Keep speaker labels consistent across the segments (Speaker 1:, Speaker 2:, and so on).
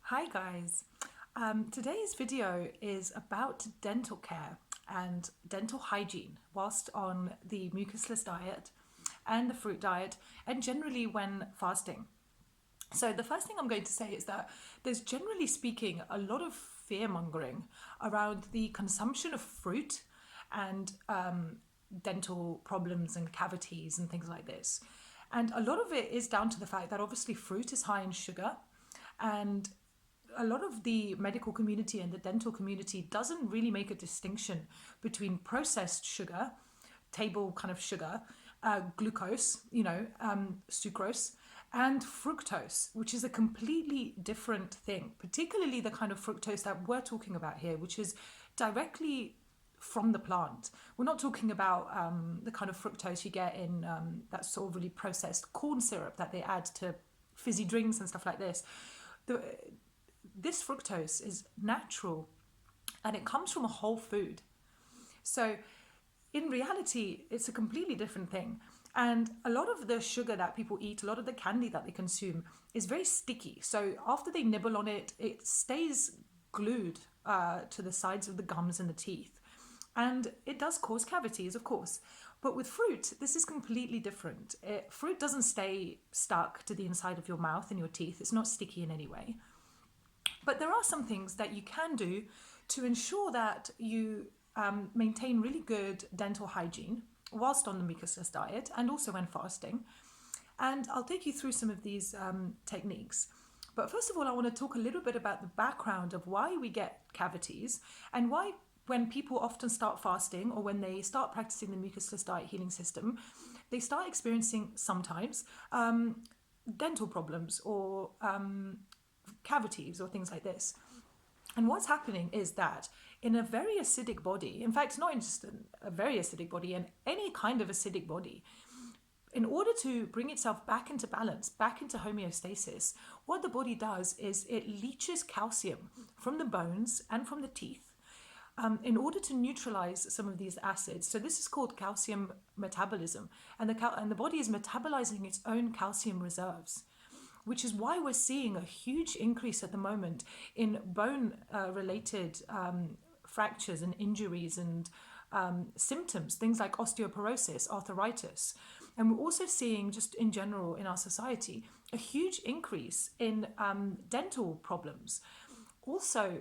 Speaker 1: Hi guys. Today's video is about dental care and dental hygiene whilst on the mucusless diet and the fruit diet and generally when fasting. So the first thing I'm going to say is that there's generally speaking a lot of fear mongering around the consumption of fruit and dental problems and cavities and things like this. And a lot of it is down to the fact that obviously fruit is high in sugar, and a lot of the medical community and the dental community doesn't really make a distinction between processed sugar, table kind of sugar, glucose, sucrose, and fructose, which is a completely different thing, particularly the kind of fructose that we're talking about here, which is directly from the plant. We're not talking about the kind of fructose you get in that sort of really processed corn syrup that they add to fizzy drinks and stuff like this. This fructose is natural and it comes from a whole food. So in reality, it's a completely different thing. And a lot of the sugar that people eat, a lot of the candy that they consume is very sticky. So after they nibble on it, it stays glued to the sides of the gums and the teeth. And it does cause cavities, of course. But with fruit, this is completely different. Fruit doesn't stay stuck to the inside of your mouth and your teeth. It's not sticky in any way. But there are some things that you can do to ensure that you maintain really good dental hygiene whilst on the mucusless diet and also when fasting. And I'll take you through some of these techniques. But first of all, I want to talk a little bit about the background of why we get cavities and why when people often start fasting or when they start practicing the mucusless diet healing system, they start experiencing sometimes dental problems or cavities or things like this. And what's happening is that in a very acidic body, in fact, not just a very acidic body, and any kind of acidic body, in order to bring itself back into balance, back into homeostasis, what the body does is it leaches calcium from the bones and from the teeth in order to neutralize some of these acids. So this is called calcium metabolism, and the body is metabolizing its own calcium reserves, which is why we're seeing a huge increase at the moment in bone-related fractures and injuries and symptoms, things like osteoporosis, arthritis. And we're also seeing, just in general in our society, a huge increase in dental problems. Also,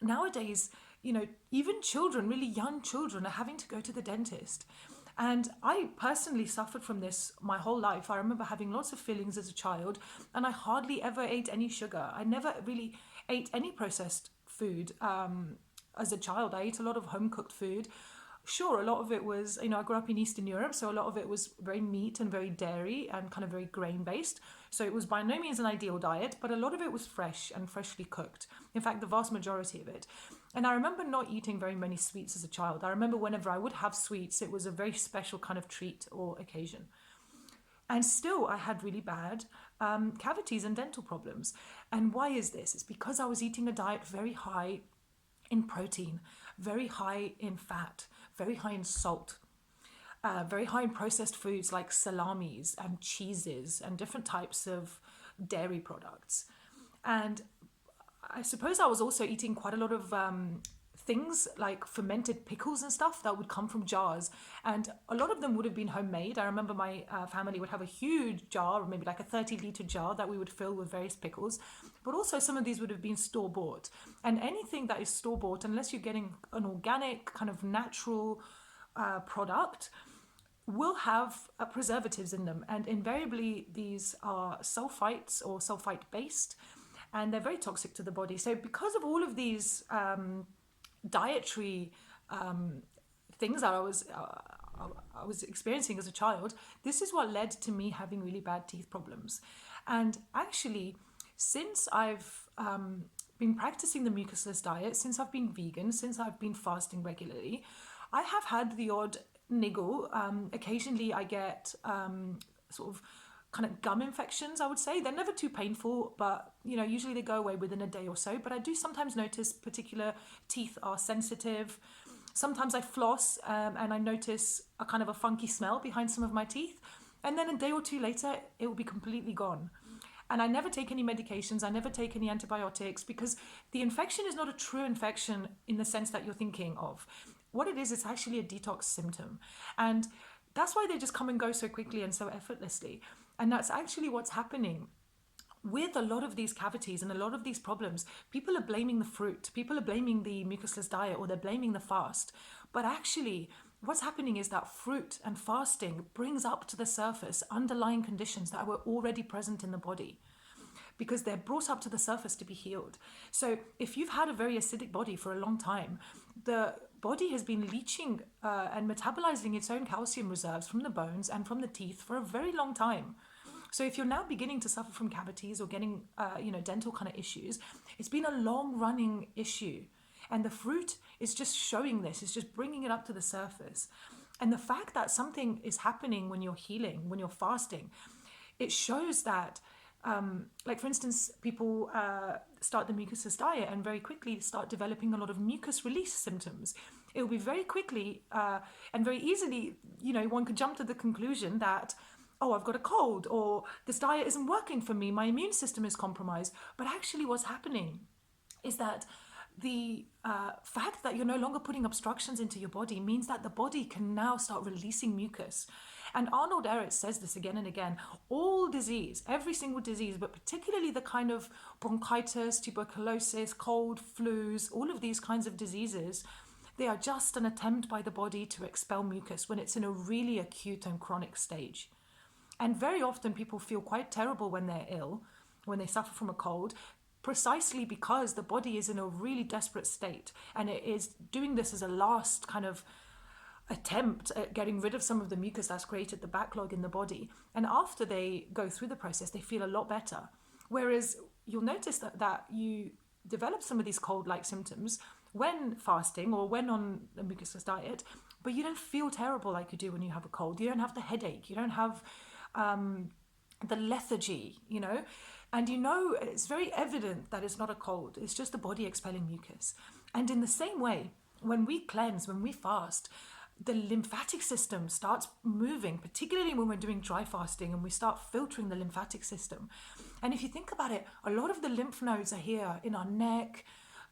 Speaker 1: nowadays, even children, really young children, are having to go to the dentist. And I personally suffered from this my whole life. I remember having lots of fillings as a child, and I hardly ever ate any sugar. I never really ate any processed food as a child. I ate a lot of home-cooked food. Sure, a lot of it was, I grew up in Eastern Europe, so a lot of it was very meat and very dairy and kind of very grain-based. So it was by no means an ideal diet, but a lot of it was fresh and freshly cooked. In fact, the vast majority of it. And I remember not eating very many sweets as a child. I remember whenever I would have sweets, it was a very special kind of treat or occasion. And still, I had really bad cavities and dental problems. And why is this? It's because I was eating a diet very high in protein, very high in fat, very high in salt, very high in processed foods like salamis and cheeses and different types of dairy products. And I suppose I was also eating quite a lot of things like fermented pickles and stuff that would come from jars, and a lot of them would have been homemade. I remember my family would have a huge jar, or maybe like a 30-liter jar that we would fill with various pickles, but also some of these would have been store-bought. And anything that is store-bought, unless you're getting an organic kind of natural product, will have preservatives in them, and invariably these are sulfites or sulfite based, and they're very toxic to the body. So because of all of these dietary things that I was experiencing as a child, this is what led to me having really bad teeth problems. And actually, since I've been practicing the mucusless diet, since I've been vegan, since I've been fasting regularly, I have had the odd niggle. Occasionally I get sort of kind of gum infections, I would say. They're never too painful, but usually they go away within a day or so. But I do sometimes notice particular teeth are sensitive. Sometimes I floss and I notice a kind of a funky smell behind some of my teeth. And then a day or two later, it will be completely gone. And I never take any medications, I never take any antibiotics, because the infection is not a true infection in the sense that you're thinking of. What it is, it's actually a detox symptom. And that's why they just come and go so quickly and so effortlessly. And that's actually what's happening with a lot of these cavities and a lot of these problems. People are blaming the fruit, people are blaming the mucusless diet, or they're blaming the fast. But actually, what's happening is that fruit and fasting brings up to the surface underlying conditions that were already present in the body, because they're brought up to the surface to be healed. So if you've had a very acidic body for a long time, the body has been leaching and metabolizing its own calcium reserves from the bones and from the teeth for a very long time. So if you're now beginning to suffer from cavities or getting, dental kind of issues, it's been a long-running issue. And the fruit is just showing this, it's just bringing it up to the surface. And the fact that something is happening when you're healing, when you're fasting, it shows that, like for instance, people start the mucusless diet and very quickly start developing a lot of mucus release symptoms. It will be very quickly and very easily, one could jump to the conclusion that, oh, I've got a cold, or this diet isn't working for me, my immune system is compromised. But actually what's happening is that the fact that you're no longer putting obstructions into your body means that the body can now start releasing mucus. And Arnold Ehret says this again and again: all disease, every single disease, but particularly the kind of bronchitis, tuberculosis, cold, flus, all of these kinds of diseases, they are just an attempt by the body to expel mucus when it's in a really acute and chronic stage. And very often people feel quite terrible when they're ill, when they suffer from a cold, precisely because the body is in a really desperate state, and it is doing this as a last kind of attempt at getting rid of some of the mucus that's created the backlog in the body. And after they go through the process, they feel a lot better. Whereas you'll notice that you develop some of these cold-like symptoms when fasting or when on a mucusless diet, but you don't feel terrible like you do when you have a cold. You don't have the headache, you don't have the lethargy, and it's very evident that it's not a cold, it's just the body expelling mucus. And in the same way, when we cleanse, when we fast, the lymphatic system starts moving, particularly when we're doing dry fasting and we start filtering the lymphatic system. And if you think about it, a lot of the lymph nodes are here in our neck,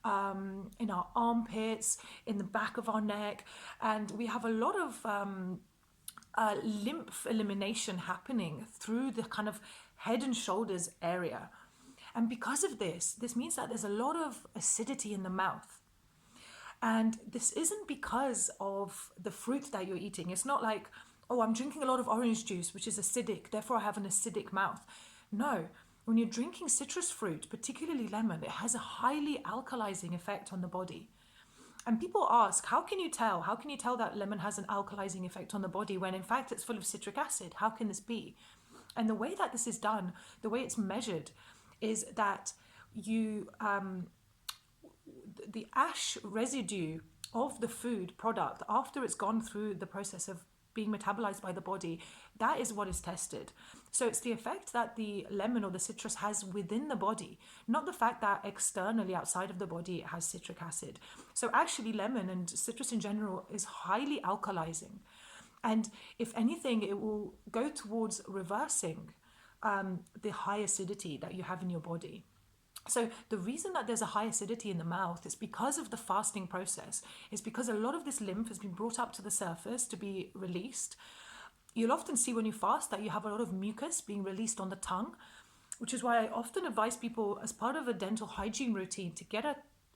Speaker 1: in our armpits, in the back of our neck, and we have a lot of lymph elimination happening through the kind of head and shoulders area. And because of this means that there's a lot of acidity in the mouth. And this isn't because of the fruit that you're eating. It's not like, oh, I'm drinking a lot of orange juice, which is acidic, therefore I have an acidic mouth. No, when you're drinking citrus fruit, particularly lemon, it has a highly alkalizing effect on the body. And people ask, how can you tell? How can you tell that lemon has an alkalizing effect on the body when in fact it's full of citric acid? How can this be? And the way that this is done, the way it's measured, is that you the ash residue of the food product after it's gone through the process of being metabolized by the body, that is what is tested. So it's the effect that the lemon or the citrus has within the body, not the fact that externally outside of the body it has citric acid. So actually lemon and citrus in general is highly alkalizing. And if anything, it will go towards reversing the high acidity that you have in your body. So the reason that there's a high acidity in the mouth is because of the fasting process. It's because a lot of this lymph has been brought up to the surface to be released. You'll often see when you fast that you have a lot of mucus being released on the tongue, which is why I often advise people as part of a dental hygiene routine to get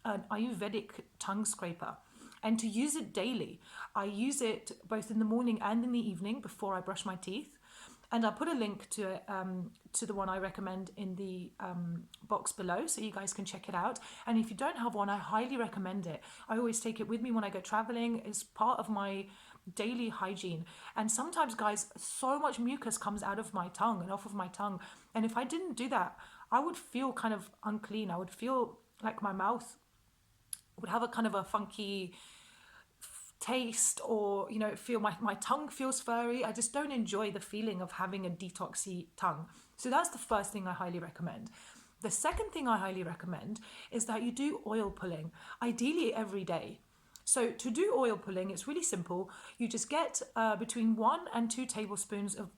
Speaker 1: an Ayurvedic tongue scraper and to use it daily. I use it both in the morning and in the evening before I brush my teeth. And I'll put a link to the one I recommend in the box below so you guys can check it out. And if you don't have one, I highly recommend it. I always take it with me when I go traveling. It's part of my daily hygiene. And sometimes, guys, so much mucus comes out of my tongue and off of my tongue. And if I didn't do that, I would feel kind of unclean. I would feel like my mouth would have a kind of a funky taste, or feel my tongue feels furry. I just don't enjoy the feeling of having a detoxy tongue. So that's the first thing I highly recommend. The second thing I highly recommend is that you do oil pulling, ideally every day. So to do oil pulling, it's really simple. You just get between 1 and 2 tablespoons of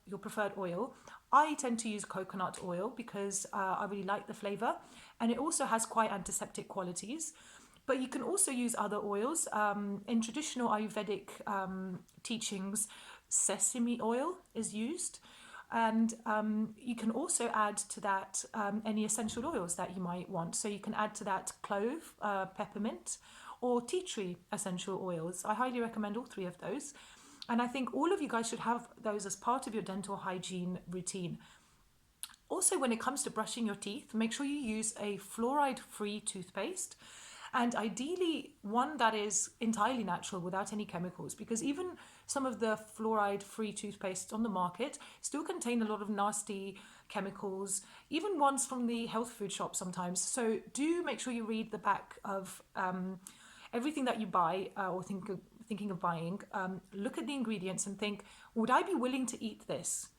Speaker 1: your preferred oil. I tend to use coconut oil because I really like the flavor, and it also has quite antiseptic qualities. But you can also use other oils. In traditional Ayurvedic teachings, sesame oil is used. And you can also add to that any essential oils that you might want. So you can add to that clove, peppermint, or tea tree essential oils. I highly recommend all three of those. And I think all of you guys should have those as part of your dental hygiene routine. Also, when it comes to brushing your teeth, make sure you use a fluoride-free toothpaste, and ideally one that is entirely natural without any chemicals, because even some of the fluoride-free toothpastes on the market still contain a lot of nasty chemicals, even ones from the health food shop sometimes. So do make sure you read the back of everything that you buy or thinking of buying. Look at the ingredients and think, would I be willing to eat this?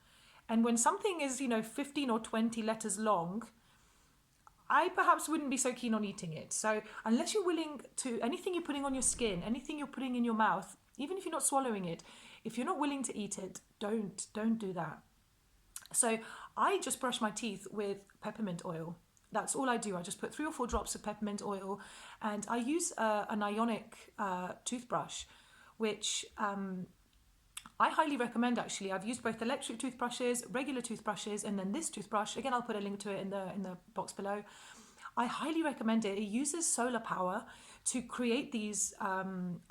Speaker 1: And when something is, 15 or 20 letters long, I perhaps wouldn't be so keen on eating it. So unless you're willing to, anything you're putting on your skin, anything you're putting in your mouth, even if you're not swallowing it, if you're not willing to eat it, don't do that. So I just brush my teeth with peppermint oil. That's all I do. I just put 3 or 4 drops of peppermint oil, and I use an ionic toothbrush, which I highly recommend. Actually, I've used both electric toothbrushes, regular toothbrushes, and then this toothbrush. Again, I'll put a link to it in the box below. I highly recommend it. It uses solar power to create these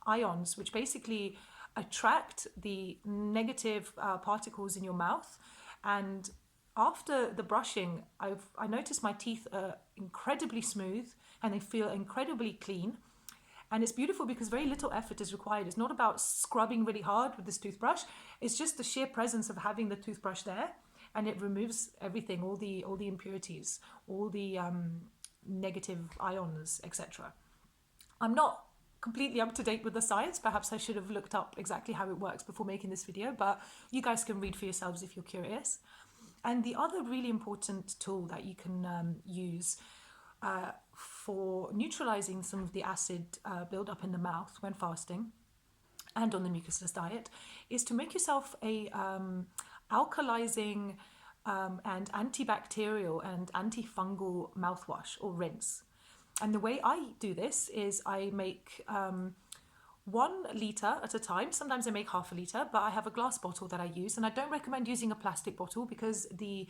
Speaker 1: ions, which basically attract the negative particles in your mouth. And after the brushing, I noticed my teeth are incredibly smooth and they feel incredibly clean. And it's beautiful because very little effort is required. It's not about scrubbing really hard with this toothbrush. It's just the sheer presence of having the toothbrush there, and it removes everything, all the impurities, all the negative ions, etc. I'm not completely up to date with the science. Perhaps I should have looked up exactly how it works before making this video, but you guys can read for yourselves if you're curious. And the other really important tool that you can use for neutralizing some of the acid buildup in the mouth when fasting and on the mucusless diet is to make yourself a alkalizing and antibacterial and antifungal mouthwash or rinse. And the way I do this is I make 1 litre at a time. Sometimes I make half a litre, but I have a glass bottle that I use, and I don't recommend using a plastic bottle because the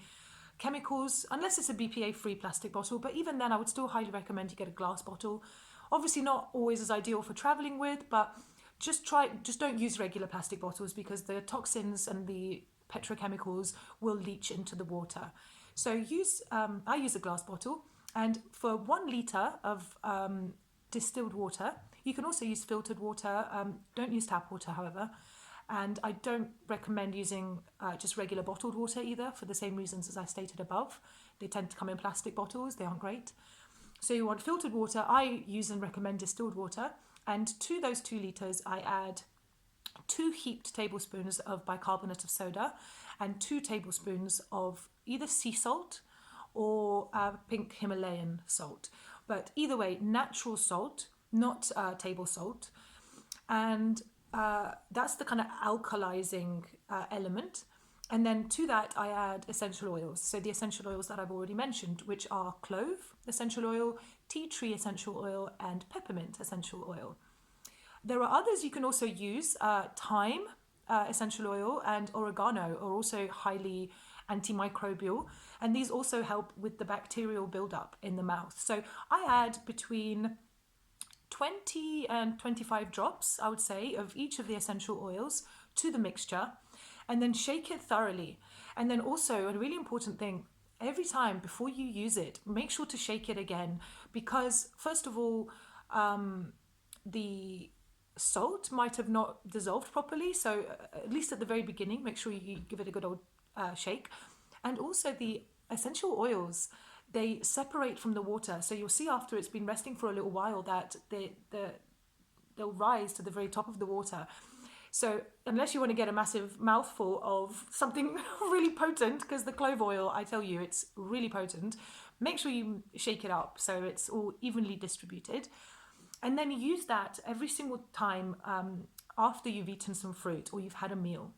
Speaker 1: chemicals, unless it's a BPA-free plastic bottle, but even then I would still highly recommend you get a glass bottle. Obviously not always as ideal for traveling with, but just don't use regular plastic bottles because the toxins and the petrochemicals will leach into the water. So I use a glass bottle, and for 1 litre of distilled water, you can also use filtered water. Don't use tap water, however. And I don't recommend using just regular bottled water either, for the same reasons as I stated above. They tend to come in plastic bottles. They aren't great. So you want filtered water. I use and recommend distilled water. And to those 2 litres, I add 2 heaped tablespoons of bicarbonate of soda and 2 tablespoons of either sea salt or pink Himalayan salt. But either way, natural salt, not table salt. And that's the kind of alkalizing element. And then to that I add essential oils. So the essential oils that I've already mentioned, which are clove essential oil, tea tree essential oil, and peppermint essential oil. There are others you can also use. Thyme essential oil and oregano are also highly antimicrobial, and these also help with the bacterial buildup in the mouth. So I add between 20 and 25 drops, I would say, of each of the essential oils to the mixture, and then shake it thoroughly. And then also, a really important thing, every time before you use it, make sure to shake it again, because first of all, the salt might have not dissolved properly. So at least at the very beginning, make sure you give it a good old shake. And also the essential oils, they separate from the water. So you'll see after it's been resting for a little while that they'll rise to the very top of the water. So unless you want to get a massive mouthful of something really potent, because the clove oil, I tell you, it's really potent, make sure you shake it up so it's all evenly distributed. And then use that every single time after you've eaten some fruit or you've had a meal.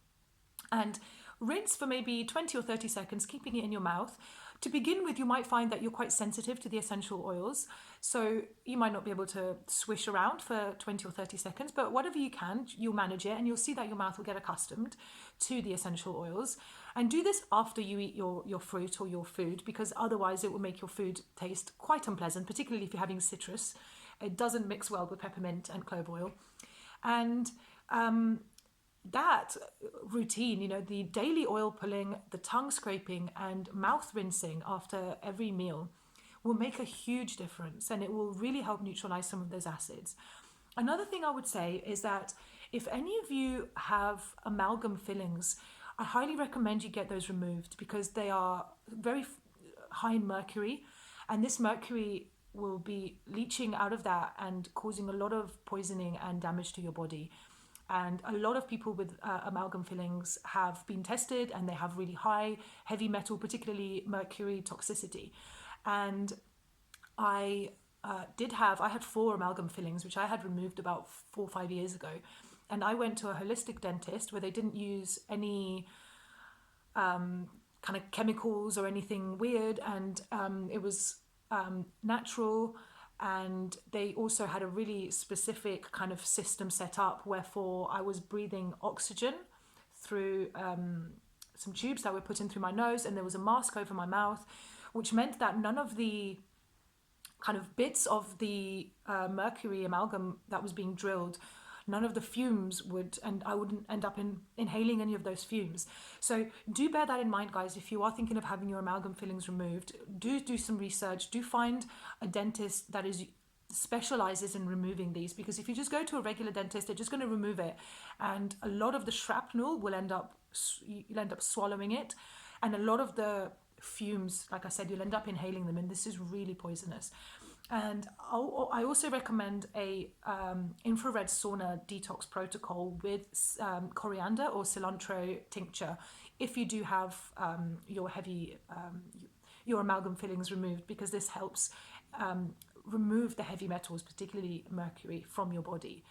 Speaker 1: And Rinse for maybe 20 or 30 seconds, keeping it in your mouth. To begin with, you might find that you're quite sensitive to the essential oils, so you might not be able to swish around for 20 or 30 seconds, but whatever you can, you'll manage it, and you'll see that your mouth will get accustomed to the essential oils. And do this after you eat your fruit or your food, because otherwise it will make your food taste quite unpleasant, particularly if you're having citrus. It doesn't mix well with peppermint and clove oil. And that routine, the daily oil pulling, the tongue scraping and mouth rinsing after every meal will make a huge difference, and it will really help neutralize some of those acids. Another thing I would say is that if any of you have amalgam fillings, I highly recommend you get those removed, because they are very high in mercury, and this mercury will be leaching out of that and causing a lot of poisoning and damage to your body. And a lot of people with amalgam fillings have been tested, and they have really high heavy metal, particularly mercury toxicity. And I had 4 amalgam fillings, which I had removed about 4 or 5 years ago. And I went to a holistic dentist where they didn't use any kind of chemicals or anything weird, and it was natural. And they also had a really specific kind of system set up, wherefore I was breathing oxygen through some tubes that were put in through my nose, and there was a mask over my mouth, which meant that none of the kind of bits of the mercury amalgam that was being drilled, none of the fumes and I wouldn't end up inhaling any of those fumes. So do bear that in mind, guys. If you are thinking of having your amalgam fillings removed, do some research. Do find a dentist that specializes in removing these, because if you just go to a regular dentist, they're just going to remove it, and a lot of the shrapnel you'll end up swallowing it, and a lot of the fumes, like I said, you'll end up inhaling them, and this is really poisonous. And I also recommend a infrared sauna detox protocol with coriander or cilantro tincture if you do have your amalgam fillings removed, because this helps remove the heavy metals, particularly mercury, from your body.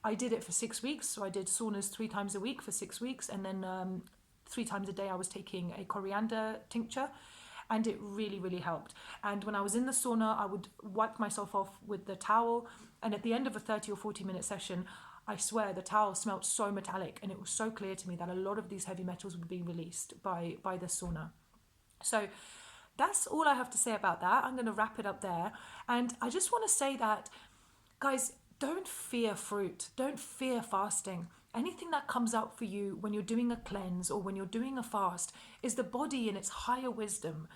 Speaker 1: I did it for 6 weeks, so I did saunas 3 times a week for 6 weeks, and then 3 times a day I was taking a coriander tincture, and it really, really helped. And when I was in the sauna, I would wipe myself off with the towel, and at the end of a 30 or 40-minute session, I swear the towel smelled so metallic, and it was so clear to me that a lot of these heavy metals would be released by the sauna. So that's all I have to say about that. I'm going to wrap it up there. And I just want to say that, guys, don't fear fruit. Don't fear fasting. Anything that comes up for you when you're doing a cleanse or when you're doing a fast is the body in its higher wisdom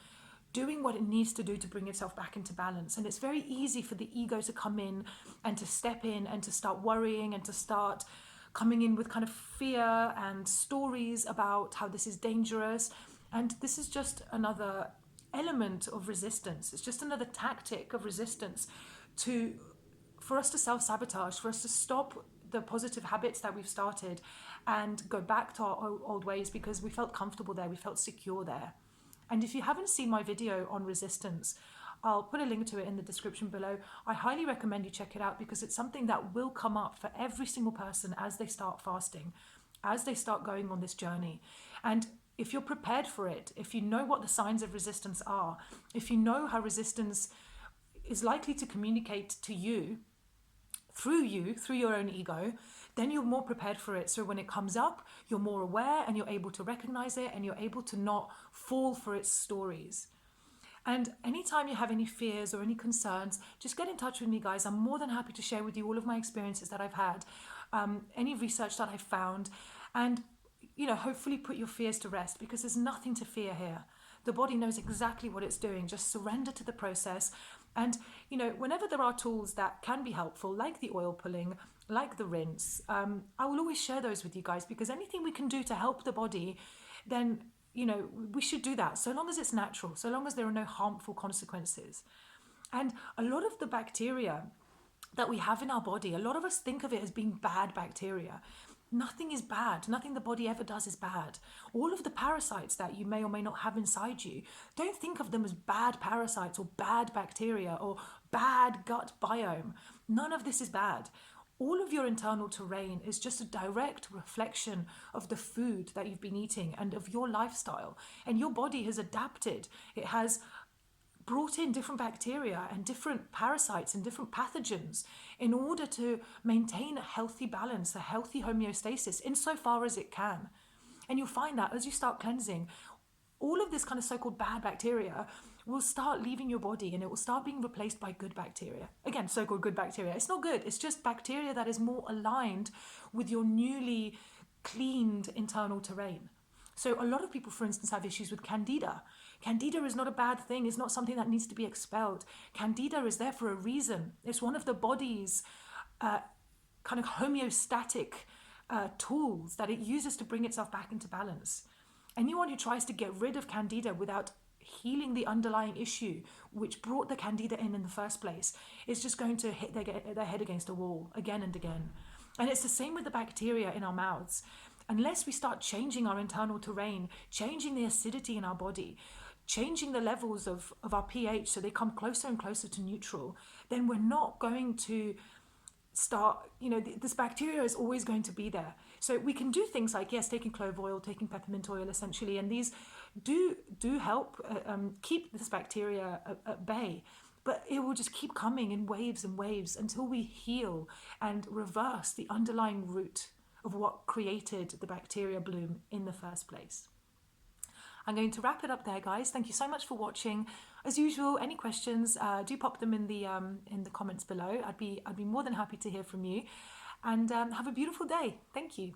Speaker 1: doing what it needs to do to bring itself back into balance. And it's very easy for the ego to come in and to step in and to start worrying and to start coming in with kind of fear and stories about how this is dangerous. And this is just another element of resistance. It's just another tactic of resistance for us to self-sabotage, for us to stop the positive habits that we've started and go back to our old ways, because we felt comfortable there, we felt secure there. And if you haven't seen my video on resistance, I'll put a link to it in the description below. I highly recommend you check it out, because it's something that will come up for every single person as they start fasting, as they start going on this journey. And if you're prepared for it, if you know what the signs of resistance are, if you know how resistance is likely to communicate to you, through your own ego, then you're more prepared for it. So when it comes up, you're more aware and you're able to recognize it, and you're able to not fall for its stories. And anytime you have any fears or any concerns, just get in touch with me, guys. I'm more than happy to share with you all of my experiences that I've had, any research that I've found, and hopefully put your fears to rest, because there's nothing to fear here. The body knows exactly what it's doing. Just surrender to the process. And, whenever there are tools that can be helpful, like the oil pulling, like the rinse, I will always share those with you guys, because anything we can do to help the body, then, we should do that, so long as it's natural, so long as there are no harmful consequences. And a lot of the bacteria that we have in our body, a lot of us think of it as being bad bacteria. Nothing is bad. Nothing the body ever does is bad. All of the parasites that you may or may not have inside you, don't think of them as bad parasites or bad bacteria or bad gut biome. None of this is bad. all of your internal terrain is just a direct reflection of the food that you've been eating and of your lifestyle. And your body has adapted. It has brought in different bacteria and different parasites and different pathogens in order to maintain a healthy balance, a healthy homeostasis insofar as it can. And you'll find that as you start cleansing, all of this kind of so-called bad bacteria will start leaving your body and it will start being replaced by good bacteria. Again, so-called good bacteria. It's not good. It's just bacteria that is more aligned with your newly cleaned internal terrain. So a lot of people, for instance, have issues with candida. Candida is not a bad thing. It's not something that needs to be expelled. Candida is there for a reason. It's one of the body's kind of homeostatic tools that it uses to bring itself back into balance. Anyone who tries to get rid of candida without healing the underlying issue which brought the candida in the first place is just going to hit their head against a wall again and again. And it's the same with the bacteria in our mouths. Unless we start changing our internal terrain, changing the acidity in our body, changing the levels of our pH so they come closer and closer to neutral, then we're not going to start, this bacteria is always going to be there. So we can do things like, yes, taking clove oil, taking peppermint oil essentially, and these do help keep this bacteria at bay. But it will just keep coming in waves and waves until we heal and reverse the underlying root of what created the bacteria bloom in the first place. I'm going to wrap it up there, guys. Thank you so much for watching. As usual, any questions, do pop them in the comments below. I'd be more than happy to hear from you. And have a beautiful day. Thank you.